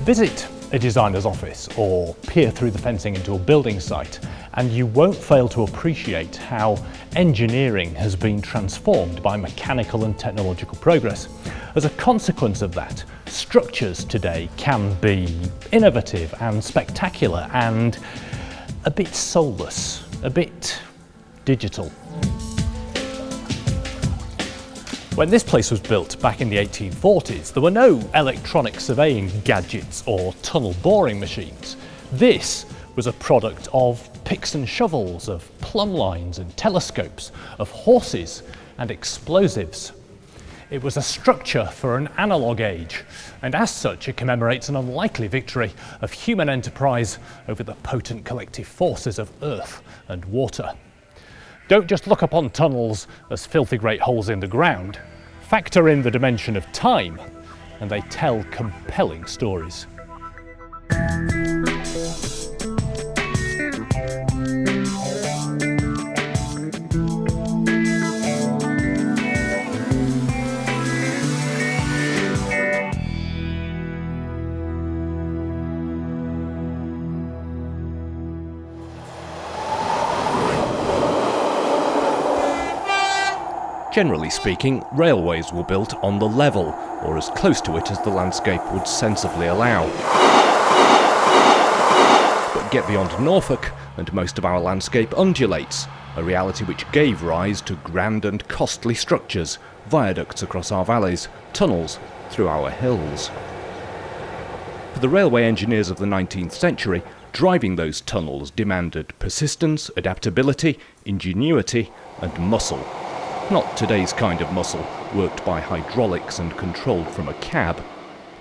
Visit a designer's office or peer through the fencing into a building site, and you won't fail to appreciate how engineering has been transformed by mechanical and technological progress. As a consequence of that, structures today can be innovative and spectacular and a bit soulless, a bit digital. When this place was built back in the 1840s, there were no electronic surveying gadgets or tunnel boring machines. This was a product of picks and shovels, of plumb lines and telescopes, of horses and explosives. It was a structure for an analogue age, and as such it commemorates an unlikely victory of human enterprise over the potent collective forces of earth and water. Don't just look upon tunnels as filthy great holes in the ground. Factor in the dimension of time, and they tell compelling stories. Generally speaking, railways were built on the level, or as close to it as the landscape would sensibly allow. But get beyond Norfolk, and most of our landscape undulates, a reality which gave rise to grand and costly structures, viaducts across our valleys, tunnels through our hills. For the railway engineers of the 19th century, driving those tunnels demanded persistence, adaptability, ingenuity, and muscle. Not today's kind of muscle, worked by hydraulics and controlled from a cab.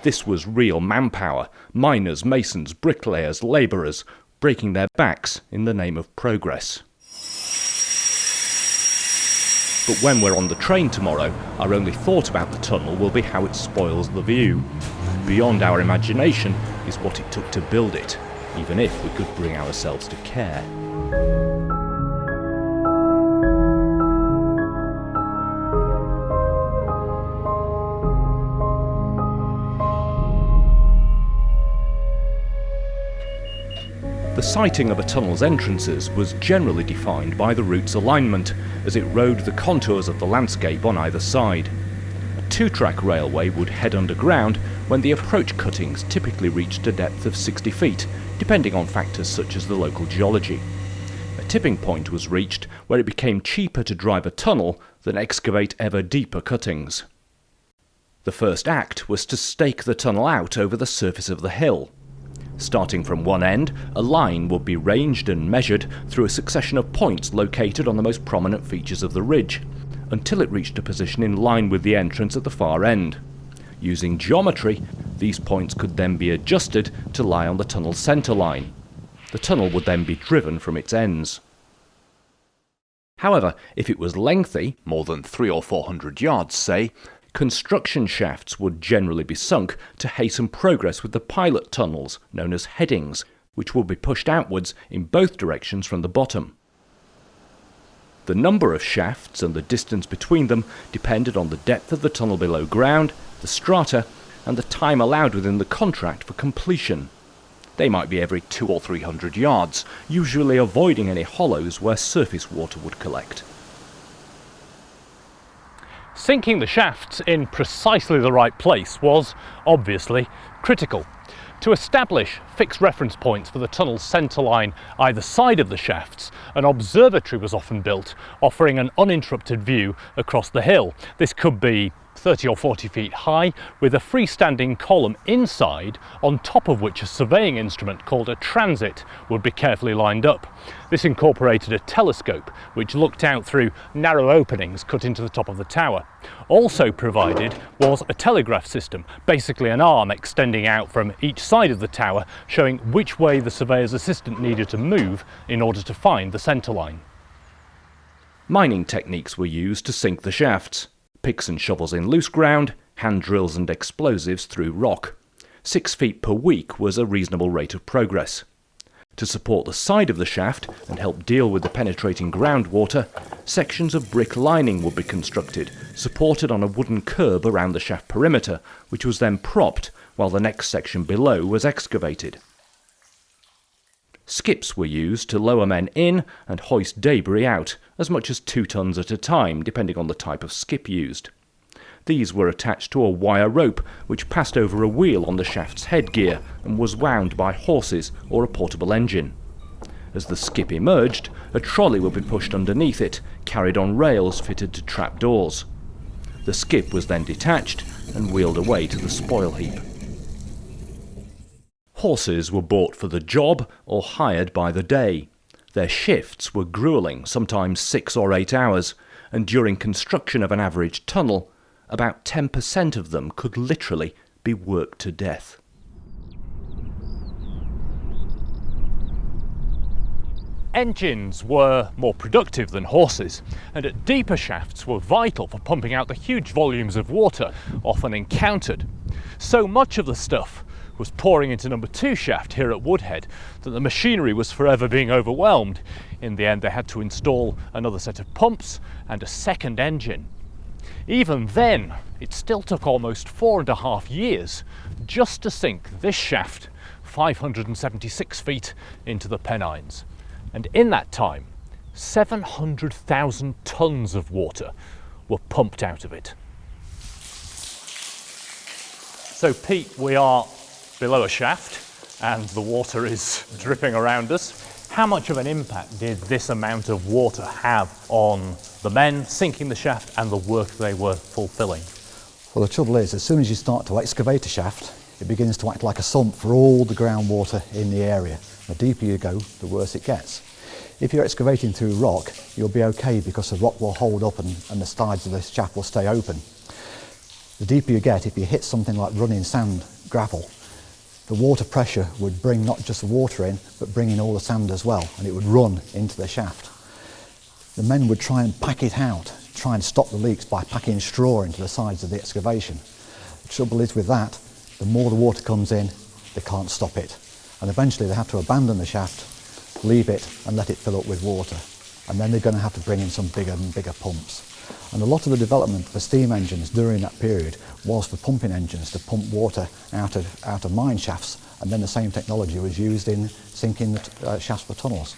This was real manpower, miners, masons, bricklayers, labourers, breaking their backs in the name of progress. But when we're on the train tomorrow, our only thought about the tunnel will be how it spoils the view. Beyond our imagination is what it took to build it, even if we could bring ourselves to care. The siting of a tunnel's entrances was generally defined by the route's alignment, as it rode the contours of the landscape on either side. A two-track railway would head underground when the approach cuttings typically reached a depth of 60 feet, depending on factors such as the local geology. A tipping point was reached where it became cheaper to drive a tunnel than excavate ever deeper cuttings. The first act was to stake the tunnel out over the surface of the hill. Starting from one end, a line would be ranged and measured through a succession of points located on the most prominent features of the ridge, until it reached a position in line with the entrance at the far end. Using geometry, these points could then be adjusted to lie on the tunnel's centre line. The tunnel would then be driven from its ends. However, if it was lengthy, more than 300 or 400 yards say, construction shafts would generally be sunk to hasten progress with the pilot tunnels, known as headings, which would be pushed outwards in both directions from the bottom. The number of shafts and the distance between them depended on the depth of the tunnel below ground, the strata, and the time allowed within the contract for completion. They might be every 200 or 300 yards, usually avoiding any hollows where surface water would collect. Sinking the shafts in precisely the right place was, obviously, critical. To establish fixed reference points for the tunnel's centre line either side of the shafts, an observatory was often built, offering an uninterrupted view across the hill. This could be 30 or 40 feet high, with a freestanding column inside, on top of which a surveying instrument called a transit would be carefully lined up. This incorporated a telescope which looked out through narrow openings cut into the top of the tower. Also provided was a telegraph system, basically an arm extending out from each side of the tower, showing which way the surveyor's assistant needed to move in order to find the centre line. Mining techniques were used to sink the shafts. Picks and shovels in loose ground, hand drills and explosives through rock. 6 feet per week was a reasonable rate of progress. To support the side of the shaft and help deal with the penetrating groundwater, sections of brick lining would be constructed, supported on a wooden curb around the shaft perimeter, which was then propped while the next section below was excavated. Skips were used to lower men in and hoist debris out, as much as 2 tons at a time, depending on the type of skip used. These were attached to a wire rope which passed over a wheel on the shaft's headgear and was wound by horses or a portable engine. As the skip emerged, a trolley would be pushed underneath it, carried on rails fitted to trapdoors. The skip was then detached and wheeled away to the spoil heap. Horses were bought for the job or hired by the day. Their shifts were gruelling, sometimes 6 or 8 hours, and during construction of an average tunnel, about 10% of them could literally be worked to death. Engines were more productive than horses, and at deeper shafts were vital for pumping out the huge volumes of water often encountered. So much of the stuff was pouring into number 2 shaft here at Woodhead that the machinery was forever being overwhelmed. In the end, they had to install another set of pumps and a second engine. Even then, it still took almost 4.5 years just to sink this shaft 576 feet into the Pennines. And in that time, 700,000 tons of water were pumped out of it. So Pete, we are below a shaft and the water is dripping around us. How much of an impact did this amount of water have on the men sinking the shaft and the work they were fulfilling? Well, the trouble is, as soon as you start to excavate a shaft, it begins to act like a sump for all the groundwater in the area. The deeper you go, the worse it gets. If you're excavating through rock, you'll be okay because the rock will hold up and the sides of the shaft will stay open. The deeper you get, if you hit something like running sand, gravel, the water pressure would bring not just the water in, but bring in all the sand as well, and it would run into the shaft. The men would try and pack it out, try and stop the leaks by packing straw into the sides of the excavation. The trouble is with that, the more the water comes in, they can't stop it. And eventually they have to abandon the shaft, leave it and let it fill up with water. And then they're going to have to bring in some bigger and bigger pumps. And a lot of the development for steam engines during that period was for pumping engines to pump water out of mine shafts, and then the same technology was used in sinking the shafts for tunnels.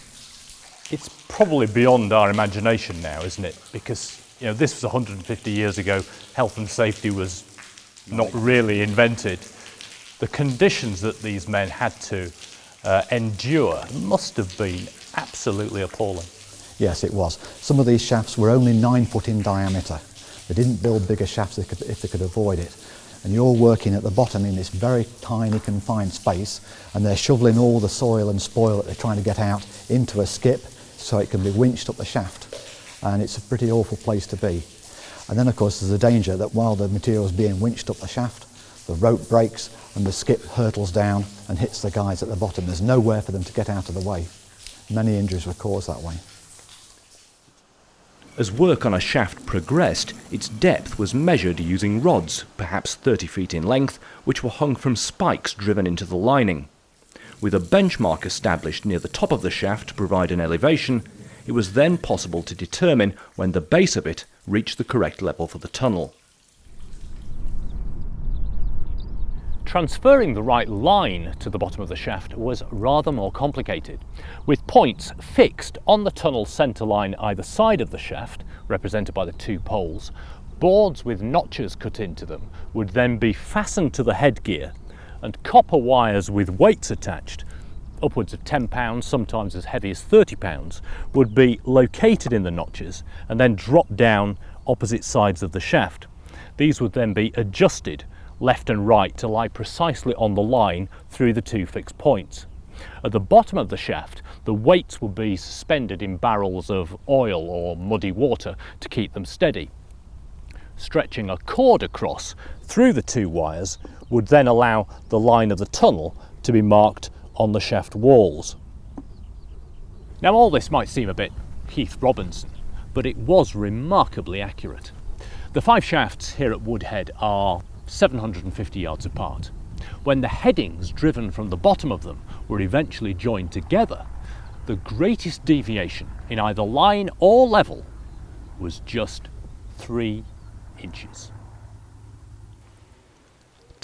It's probably beyond our imagination now, isn't it? Because this was 150 years ago, health and safety was not really invented. The conditions that these men had to endure must have been absolutely appalling. Yes, it was. Some of these shafts were only 9 foot in diameter. They didn't build bigger shafts if they could avoid it. And you're working at the bottom in this very tiny confined space, and they're shoveling all the soil and spoil that they're trying to get out into a skip so it can be winched up the shaft. And it's a pretty awful place to be. And then of course there's a danger that while the material is being winched up the shaft, the rope breaks and the skip hurtles down and hits the guys at the bottom. There's nowhere for them to get out of the way. Many injuries were caused that way. As work on a shaft progressed, its depth was measured using rods, perhaps 30 feet in length, which were hung from spikes driven into the lining. With a benchmark established near the top of the shaft to provide an elevation, it was then possible to determine when the base of it reached the correct level for the tunnel. Transferring the right line to the bottom of the shaft was rather more complicated. With points fixed on the tunnel centre line either side of the shaft, represented by the 2 poles, boards with notches cut into them would then be fastened to the headgear, and copper wires with weights attached, upwards of 10 pounds, sometimes as heavy as 30 pounds, would be located in the notches and then dropped down opposite sides of the shaft. These would then be adjusted left and right to lie precisely on the line through the 2 fixed points. At the bottom of the shaft, the weights would be suspended in barrels of oil or muddy water to keep them steady. Stretching a cord across through the 2 wires would then allow the line of the tunnel to be marked on the shaft walls. Now all this might seem a bit Keith Robinson, but it was remarkably accurate. The 5 shafts here at Woodhead are 750 yards apart. When the headings driven from the bottom of them were eventually joined together, the greatest deviation in either line or level was just 3 inches.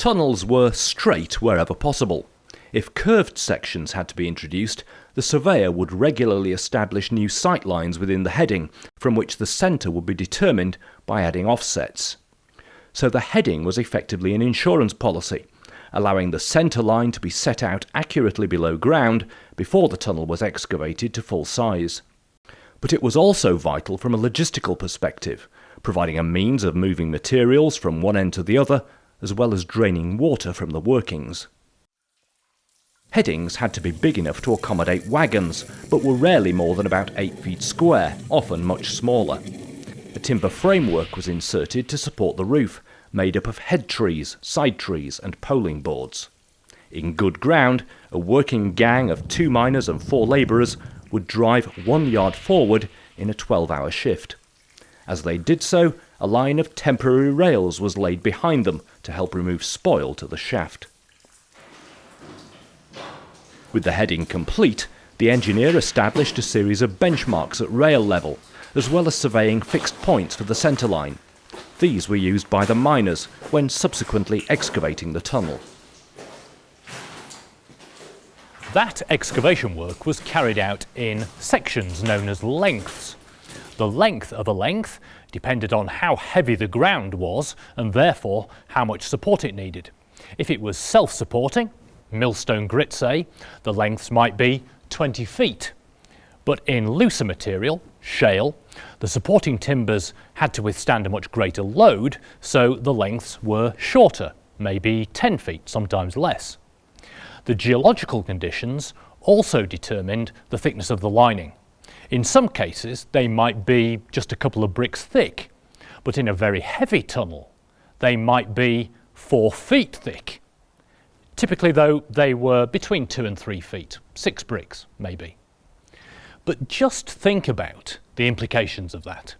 Tunnels were straight wherever possible. If curved sections had to be introduced, the surveyor would regularly establish new sight lines within the heading, from which the centre would be determined by adding offsets. So the heading was effectively an insurance policy, allowing the centre line to be set out accurately below ground before the tunnel was excavated to full size. But it was also vital from a logistical perspective, providing a means of moving materials from one end to the other, as well as draining water from the workings. Headings had to be big enough to accommodate wagons, but were rarely more than about 8 feet square, often much smaller. A timber framework was inserted to support the roof, made up of head trees, side trees and poling boards. In good ground, a working gang of 2 miners and 4 labourers would drive 1 yard forward in a 12-hour shift. As they did so, a line of temporary rails was laid behind them to help remove spoil to the shaft. With the heading complete, the engineer established a series of benchmarks at rail level, as well as surveying fixed points for the centre line. These were used by the miners when subsequently excavating the tunnel. That excavation work was carried out in sections known as lengths. The length of a length depended on how heavy the ground was and therefore how much support it needed. If it was self-supporting, millstone grit say, the lengths might be 20 feet. But in looser material, shale, the supporting timbers had to withstand a much greater load, so the lengths were shorter, maybe 10 feet, sometimes less. The geological conditions also determined the thickness of the lining. In some cases, they might be just a couple of bricks thick, but in a very heavy tunnel, they might be 4 feet thick. Typically, though, they were between 2 and 3 feet, 6 bricks, maybe. But just think about the implications of that.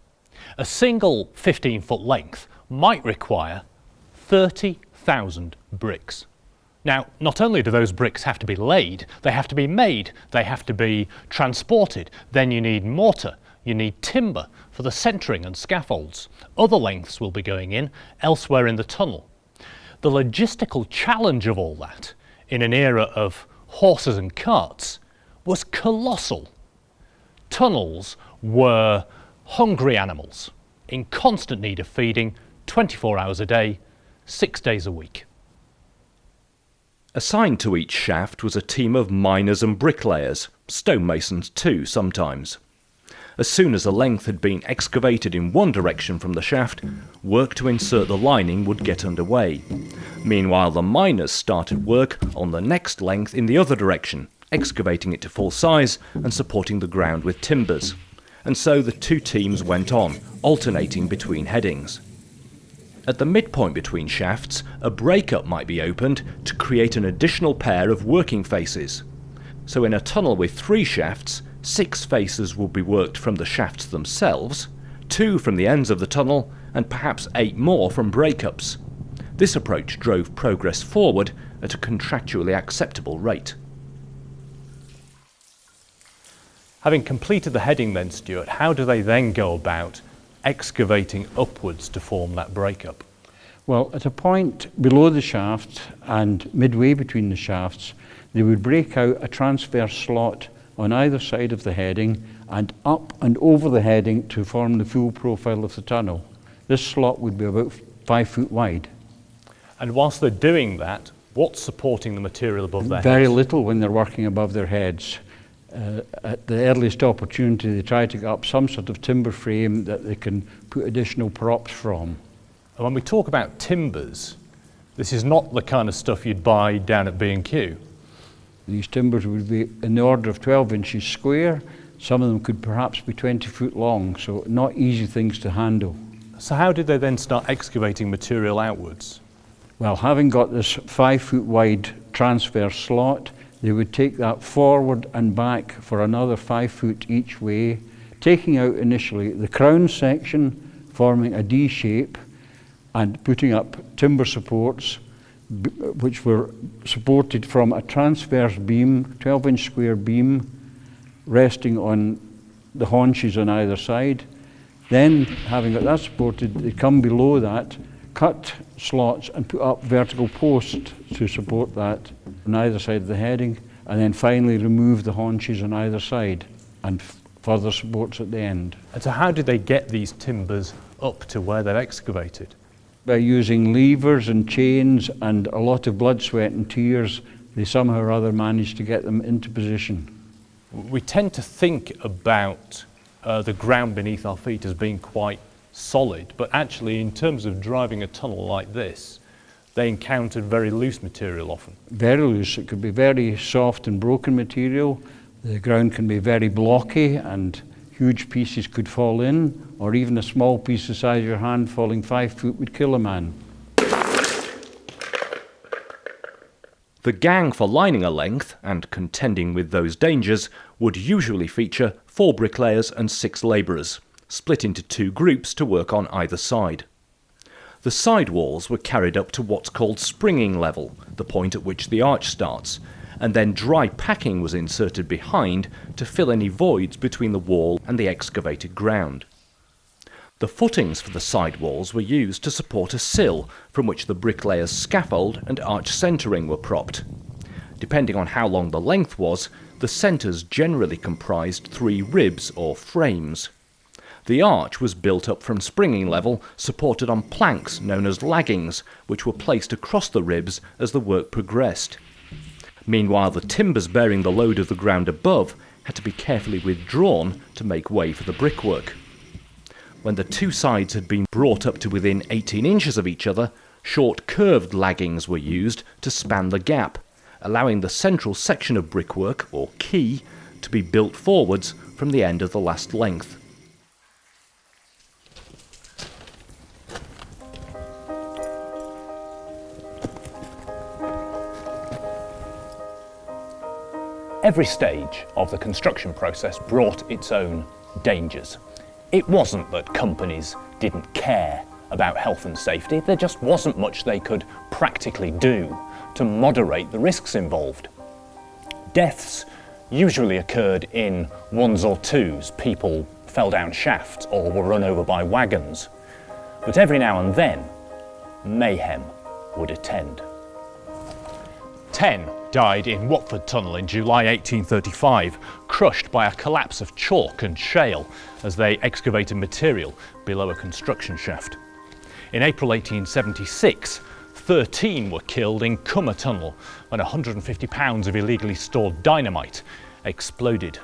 A single 15-foot length might require 30,000 bricks. Now, not only do those bricks have to be laid, they have to be made, they have to be transported. Then you need mortar, you need timber for the centering and scaffolds. Other lengths will be going in elsewhere in the tunnel. The logistical challenge of all that, in an era of horses and carts, was colossal. Tunnels were hungry animals, in constant need of feeding 24 hours a day, 6 days a week. Assigned to each shaft was a team of miners and bricklayers, stonemasons too sometimes. As soon as a length had been excavated in one direction from the shaft, work to insert the lining would get underway. Meanwhile, the miners started work on the next length in the other direction, excavating it to full size and supporting the ground with timbers. And so the two teams went on, alternating between headings. At the midpoint between shafts, a breakup might be opened to create an additional pair of working faces. So in a tunnel with 3 shafts, 6 faces would be worked from the shafts themselves, 2 from the ends of the tunnel, and perhaps 8 more from breakups. This approach drove progress forward at a contractually acceptable rate. Having completed the heading then, Stuart, how do they then go about excavating upwards to form that breakup? Well, at a point below the shaft and midway between the shafts, they would break out a transverse slot on either side of the heading and up and over the heading to form the full profile of the tunnel. This slot would be about 5 foot wide. And whilst they're doing that, what's supporting the material above their heads? Very little when they're working above their heads. At the earliest opportunity, they try to get up some sort of timber frame that they can put additional props from. And when we talk about timbers, this is not the kind of stuff you'd buy down at B&Q. These timbers would be in the order of 12 inches square. Some of them could perhaps be 20 foot long, so not easy things to handle. So how did they then start excavating material outwards? Well, having got this 5 foot wide transverse slot, they would take that forward and back for another 5 foot each way, taking out initially the crown section, forming a D shape, and putting up timber supports, which were supported from a transverse beam, 12-inch square beam, resting on the haunches on either side. Then, having got that supported, they come below that, cut slots and put up vertical posts to support that on either side of the heading, and then finally remove the haunches on either side and further supports at the end. And so how did they get these timbers up to where they've excavated? By using levers and chains and a lot of blood, sweat and tears, they somehow or other managed to get them into position. We tend to think about the ground beneath our feet as being quite solid, but actually in terms of driving a tunnel like this, they encountered very loose material often. Very loose. It could be very soft and broken material. The ground can be very blocky and huge pieces could fall in, or even a small piece the size of your hand falling 5 foot would kill a man. The gang for lining a length and contending with those dangers would usually feature 4 bricklayers and 6 labourers, split into 2 groups to work on either side. The side walls were carried up to what's called springing level, the point at which the arch starts, and then dry packing was inserted behind to fill any voids between the wall and the excavated ground. The footings for the side walls were used to support a sill from which the bricklayer's scaffold and arch centering were propped. Depending on how long the length was, the centres generally comprised 3 ribs or frames. The arch was built up from springing level, supported on planks known as laggings, which were placed across the ribs as the work progressed. Meanwhile, the timbers bearing the load of the ground above had to be carefully withdrawn to make way for the brickwork. When the 2 sides had been brought up to within 18 inches of each other, short curved laggings were used to span the gap, allowing the central section of brickwork, or quay, to be built forwards from the end of the last length. Every stage of the construction process brought its own dangers. It wasn't that companies didn't care about health and safety, there just wasn't much they could practically do to moderate the risks involved. Deaths usually occurred in 1s or 2s, people fell down shafts or were run over by wagons. But every now and then, mayhem would attend. 10 died in Watford Tunnel in July 1835, crushed by a collapse of chalk and shale as they excavated material below a construction shaft. In April 1876, 13 were killed in Cummer Tunnel when 150 pounds of illegally stored dynamite exploded.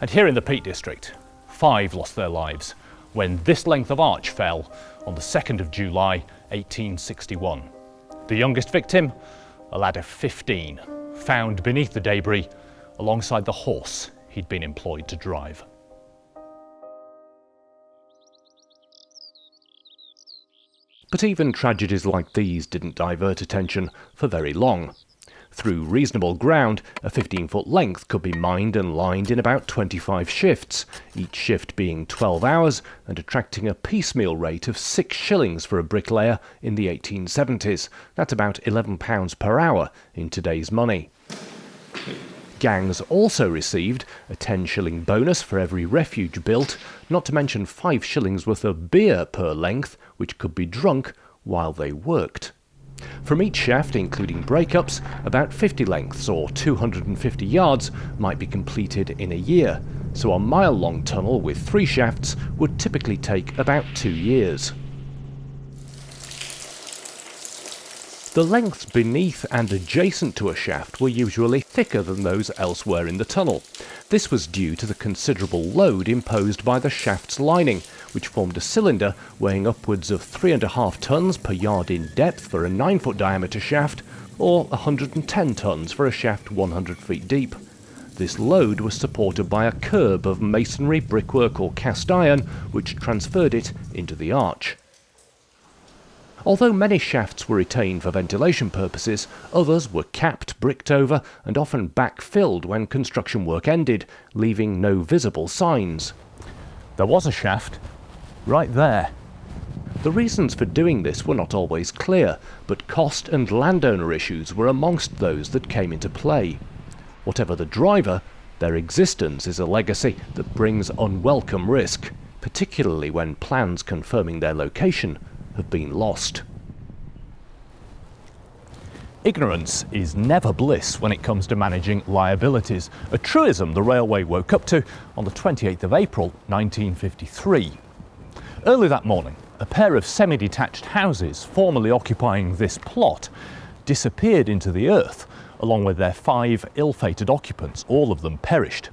And here in the Peak District, 5 lost their lives when this length of arch fell on the 2nd of July 1861. The youngest victim, a lad of 15, found beneath the debris alongside the horse he'd been employed to drive. But even tragedies like these didn't divert attention for very long. Through reasonable ground, a 15-foot length could be mined and lined in about 25 shifts, each shift being 12 hours and attracting a piecemeal rate of 6 shillings for a bricklayer in the 1870s. That's about £11 per hour in today's money. Gangs also received a 10-shilling bonus for every refuge built, not to mention 5 shillings worth of beer per length, which could be drunk while they worked. From each shaft, including breakups, about 50 lengths or 250 yards might be completed in a year, so a mile-long tunnel with 3 shafts would typically take about 2 years. The lengths beneath and adjacent to a shaft were usually thicker than those elsewhere in the tunnel. This was due to the considerable load imposed by the shaft's lining, which formed a cylinder weighing upwards of 3.5 tons per yard in depth for a 9-foot diameter shaft, or 110 tons for a shaft 100 feet deep. This load was supported by a curb of masonry, brickwork or cast iron, which transferred it into the arch. Although many shafts were retained for ventilation purposes, others were capped, bricked over, and often backfilled when construction work ended, leaving no visible signs. There was a shaft right there. The reasons for doing this were not always clear, but cost and landowner issues were amongst those that came into play. Whatever the driver, their existence is a legacy that brings unwelcome risk, particularly when plans confirming their location have been lost. Ignorance is never bliss when it comes to managing liabilities, a truism the railway woke up to on the 28th of April 1953. Early that morning, a pair of semi-detached houses formerly occupying this plot disappeared into the earth, along with their 5 ill-fated occupants. All of them perished.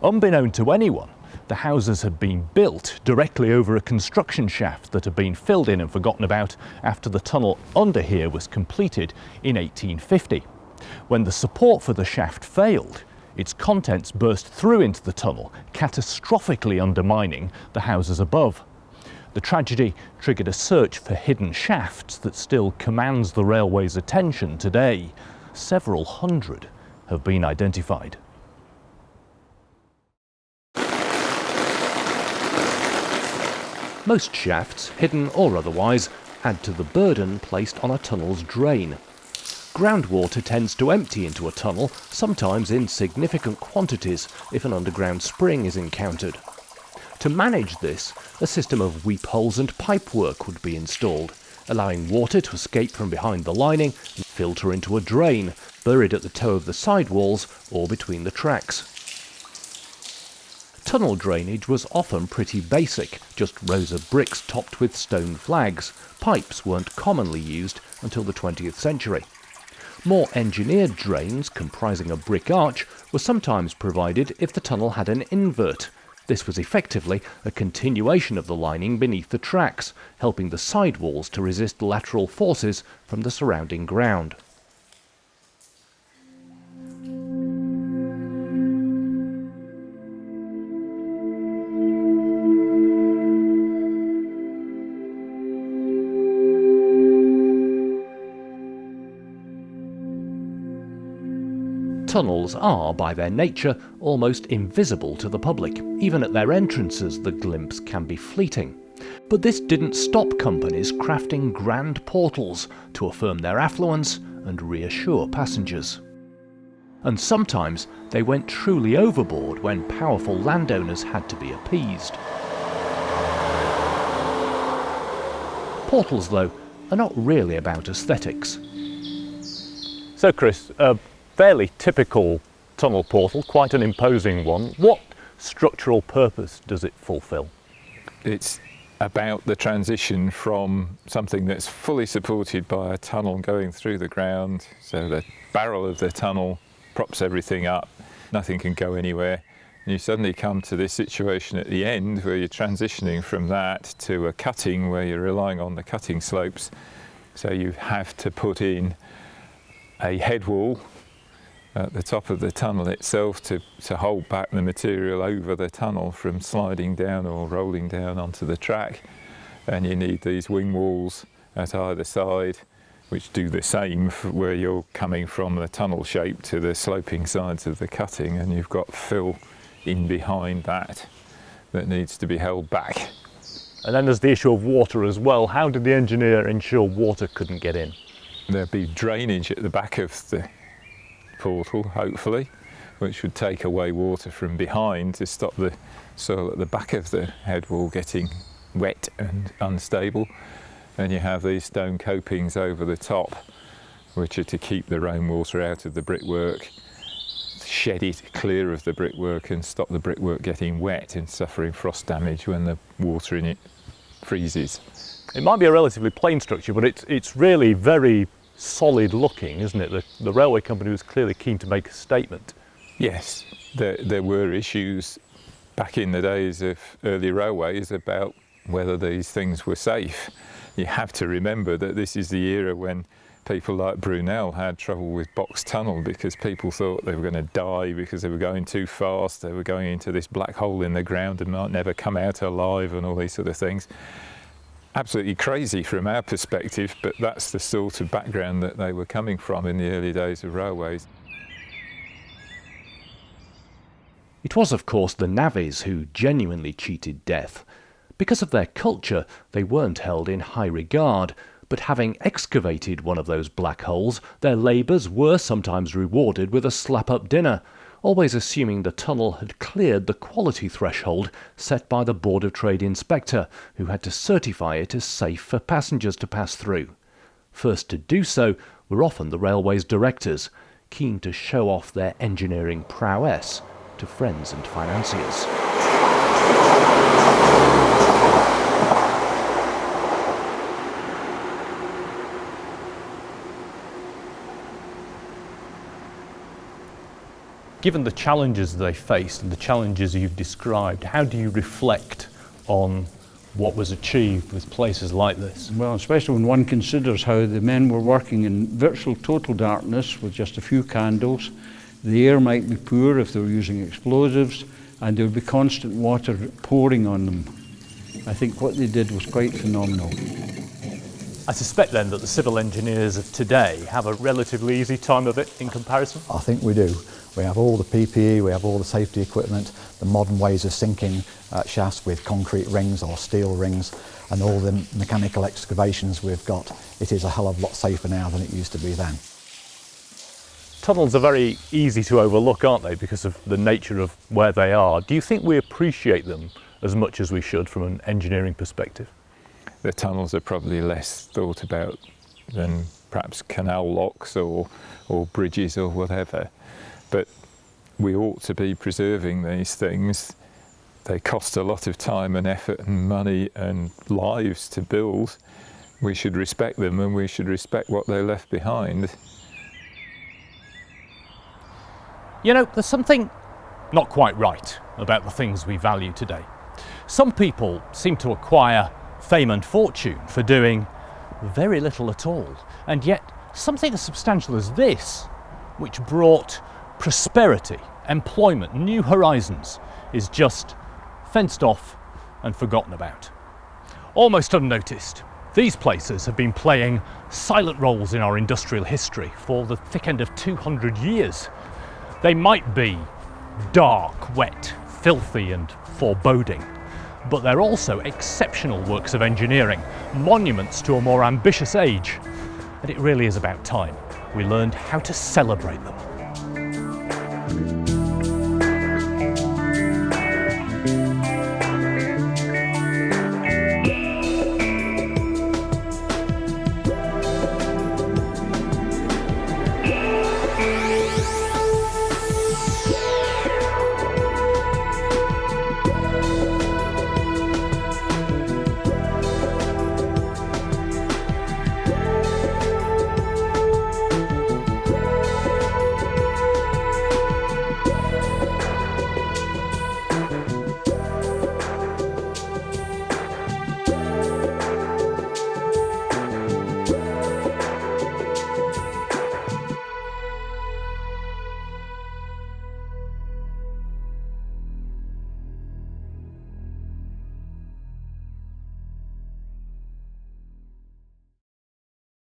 Unbeknown to anyone, the houses had been built directly over a construction shaft that had been filled in and forgotten about after the tunnel under here was completed in 1850. When the support for the shaft failed, its contents burst through into the tunnel, catastrophically undermining the houses above. The tragedy triggered a search for hidden shafts that still commands the railway's attention today. Several hundred have been identified. Most shafts, hidden or otherwise, add to the burden placed on a tunnel's drain. Groundwater tends to empty into a tunnel, sometimes in significant quantities if an underground spring is encountered. To manage this, a system of weep holes and pipework would be installed, allowing water to escape from behind the lining and filter into a drain, buried at the toe of the sidewalls or between the tracks. Tunnel drainage was often pretty basic, just rows of bricks topped with stone flags. Pipes weren't commonly used until the 20th century. More engineered drains, comprising a brick arch, were sometimes provided if the tunnel had an invert. This was effectively a continuation of the lining beneath the tracks, helping the sidewalls to resist lateral forces from the surrounding ground. Tunnels are, by their nature, almost invisible to the public. Even at their entrances, the glimpse can be fleeting. But this didn't stop companies crafting grand portals to affirm their affluence and reassure passengers. And sometimes they went truly overboard when powerful landowners had to be appeased. Portals, though, are not really about aesthetics. So Chris, fairly typical tunnel portal, quite an imposing one. What structural purpose does it fulfil? It's about the transition from something that's fully supported by a tunnel going through the ground, so the barrel of the tunnel props everything up, nothing can go anywhere, and you suddenly come to this situation at the end where you're transitioning from that to a cutting where you're relying on the cutting slopes, so you have to put in a head wall at the top of the tunnel itself to hold back the material over the tunnel from sliding down or rolling down onto the track. And you need these wing walls at either side which do the same where you're coming from the tunnel shape to the sloping sides of the cutting, and you've got fill in behind that needs to be held back. And then there's the issue of water as well. How did the engineer ensure water couldn't get in? There'd be drainage at the back of the portal, hopefully, which would take away water from behind to stop the soil at the back of the head wall getting wet and unstable. And you have these stone copings over the top, which are to keep the rainwater out of the brickwork, shed it clear of the brickwork and stop the brickwork getting wet and suffering frost damage when the water in it freezes. It might be a relatively plain structure, but it's really very solid looking, isn't it? The railway company was clearly keen to make a statement. Yes, there were issues back in the days of early railways about whether these things were safe. You have to remember that this is the era when people like Brunel had trouble with box tunnel because people thought they were going to die because they were going too fast, they were going into this black hole in the ground and might never come out alive and all these sort of things. Absolutely crazy from our perspective, but that's the sort of background that they were coming from in the early days of railways. It was, of course, the navvies who genuinely cheated death. Because of their culture, they weren't held in high regard, but having excavated one of those black holes, their labours were sometimes rewarded with a slap-up dinner, always assuming the tunnel had cleared the quality threshold set by the Board of Trade inspector, who had to certify it as safe for passengers to pass through. First to do so were often the railway's directors, keen to show off their engineering prowess to friends and financiers. Given the challenges they faced and the challenges you've described, how do you reflect on what was achieved with places like this? Well, especially when one considers how the men were working in virtual total darkness with just a few candles. The air might be poor if they were using explosives, and there would be constant water pouring on them. I think what they did was quite phenomenal. I suspect then that the civil engineers of today have a relatively easy time of it in comparison? I think we do. We have all the PPE, we have all the safety equipment, the modern ways of sinking shafts with concrete rings or steel rings, and all the mechanical excavations we've got. It is a hell of a lot safer now than it used to be then. Tunnels are very easy to overlook, aren't they, because of the nature of where they are. Do you think we appreciate them as much as we should from an engineering perspective? The tunnels are probably less thought about than perhaps canal locks or bridges or whatever. But we ought to be preserving these things. They cost a lot of time and effort and money and lives to build. We should respect them, and we should respect what they left behind. You know, there's something not quite right about the things we value today. Some people seem to acquire fame and fortune for doing very little at all, and yet something as substantial as this, which brought prosperity, employment, new horizons, is just fenced off and forgotten about. Almost unnoticed, these places have been playing silent roles in our industrial history for the thick end of 200 years. They might be dark, wet, filthy and foreboding, but they're also exceptional works of engineering, monuments to a more ambitious age. And it really is about time we learned how to celebrate them.